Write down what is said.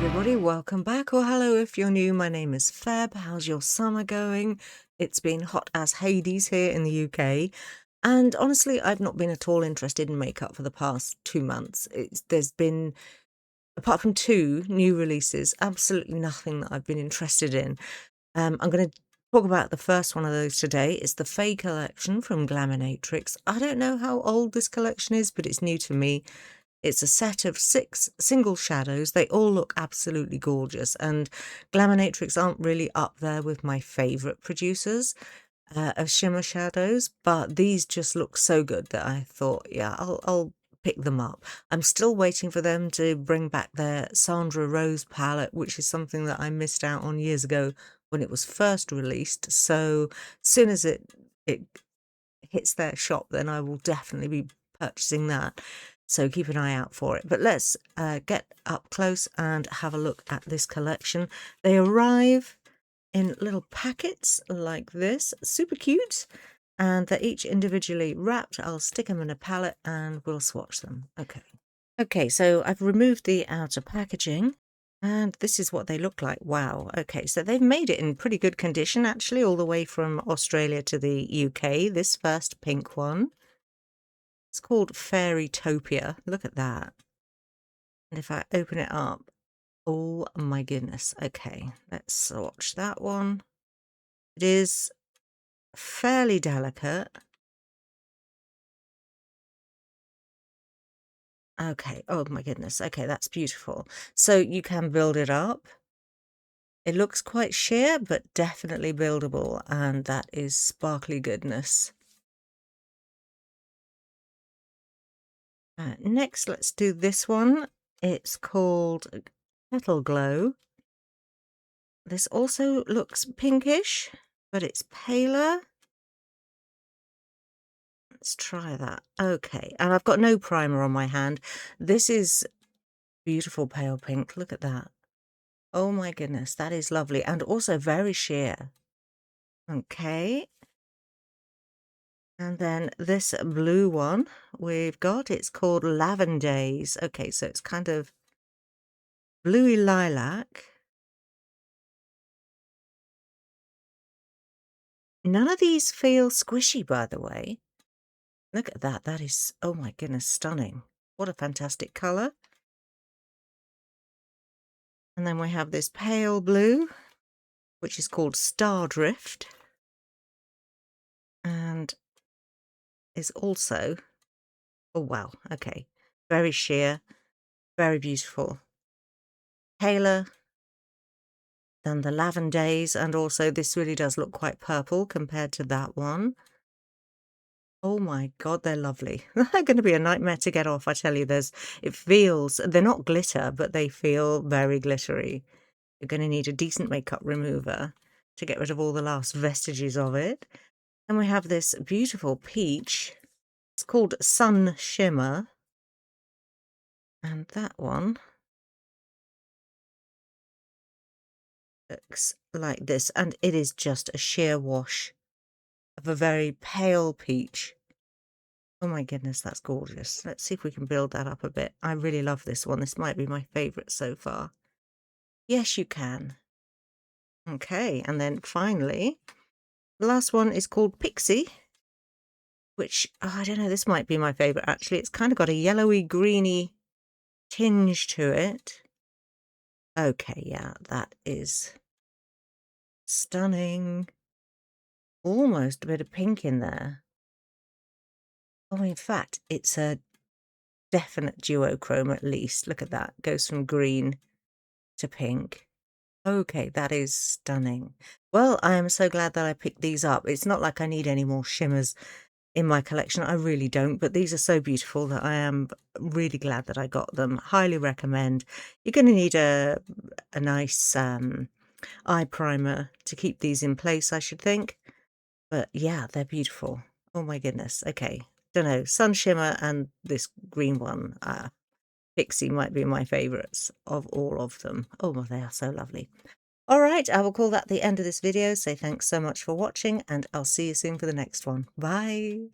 everybody, welcome back, or hello if you're new. My name is Feb. How's your summer going? It's been hot as Hades here in the UK, and honestly I've not been at all interested in makeup for the past 2 months. There's been, apart from 2 new releases, absolutely nothing that I've been interested in. I'm going to talk about the first one of those today. It's the Fae Collection from Glaminatrix. I don't know how old this collection is, but it's new to me. It's a set of 6 single shadows. They all look absolutely gorgeous, and Glaminatrix aren't really up there with my favourite producers of shimmer shadows, but these just look so good that I thought, yeah, I'll pick them up. I'm still waiting for them to bring back their Sandra Rose palette, which is something that I missed out on years ago when it was first released. So as soon as it hits their shop, then I will definitely be purchasing that. So keep an eye out for it. But let's get up close and have a look at this collection. They arrive in little packets like this, super cute, and they're each individually wrapped. I'll stick them in a palette and we'll swatch them. Okay, so I've removed the outer packaging, and this is what they look like. Wow. Okay, so they've made it in pretty good condition, actually, all the way from Australia to the UK. This first pink one, it's called Fairytopia. Look at that. And if I open it up, oh my goodness. Okay, let's swatch that one. It is fairly delicate. Okay, oh my goodness. Okay, that's beautiful. So you can build it up. It looks quite sheer, but definitely buildable, and that is sparkly goodness. Next, let's do this one. It's called Petal Glow. This also looks pinkish, but it's paler. Let's try that. Okay, and I've got no primer on my hand. This is beautiful pale pink. Look at that. Oh my goodness, that is lovely, and also very sheer. Okay. And then this blue one we've got, it's called Lavendays. Okay, so it's kind of bluey lilac. None of these feel squishy, by the way. Look at that. That is, oh my goodness, stunning. What a fantastic colour. And then we have this pale blue, which is called Star Drift. And is also, oh wow, okay, very sheer, very beautiful. Paler than the Lavendays, and also this really does look quite purple compared to that one. Oh my god, they're lovely. They're going to be a nightmare to get off, I tell you. It feels, they're not glitter, but they feel very glittery. You're going to need a decent makeup remover to get rid of all the last vestiges of it. And we have this beautiful peach. It's called Sun Shimmer. And that one looks like this. And it is just a sheer wash of a very pale peach. Oh my goodness, that's gorgeous. Let's see if we can build that up a bit. I really love this one. This might be my favourite so far. Yes, you can. Okay, and then finally, the last one is called Pixie, which, oh, I don't know, this might be my favourite actually. It's kind of got a yellowy, greeny tinge to it. Okay, yeah, that is stunning. Almost a bit of pink in there. Oh, in fact, it's a definite duochrome at least. Look at that. Goes from green to pink. Okay, that is stunning. Well, I am so glad that I picked these up. It's not like I need any more shimmers in my collection. I really don't, but these are so beautiful that I am really glad that I got them. Highly recommend. You're going to need a nice eye primer to keep these in place, I should think. But yeah, they're beautiful. Oh my goodness. Okay, don't know. Sun Shimmer and this green one, Pixie, might be my favourites of all of them. Oh, well, they are so lovely. All right, I will call that the end of this video. Say thanks so much for watching, and I'll see you soon for the next one. Bye.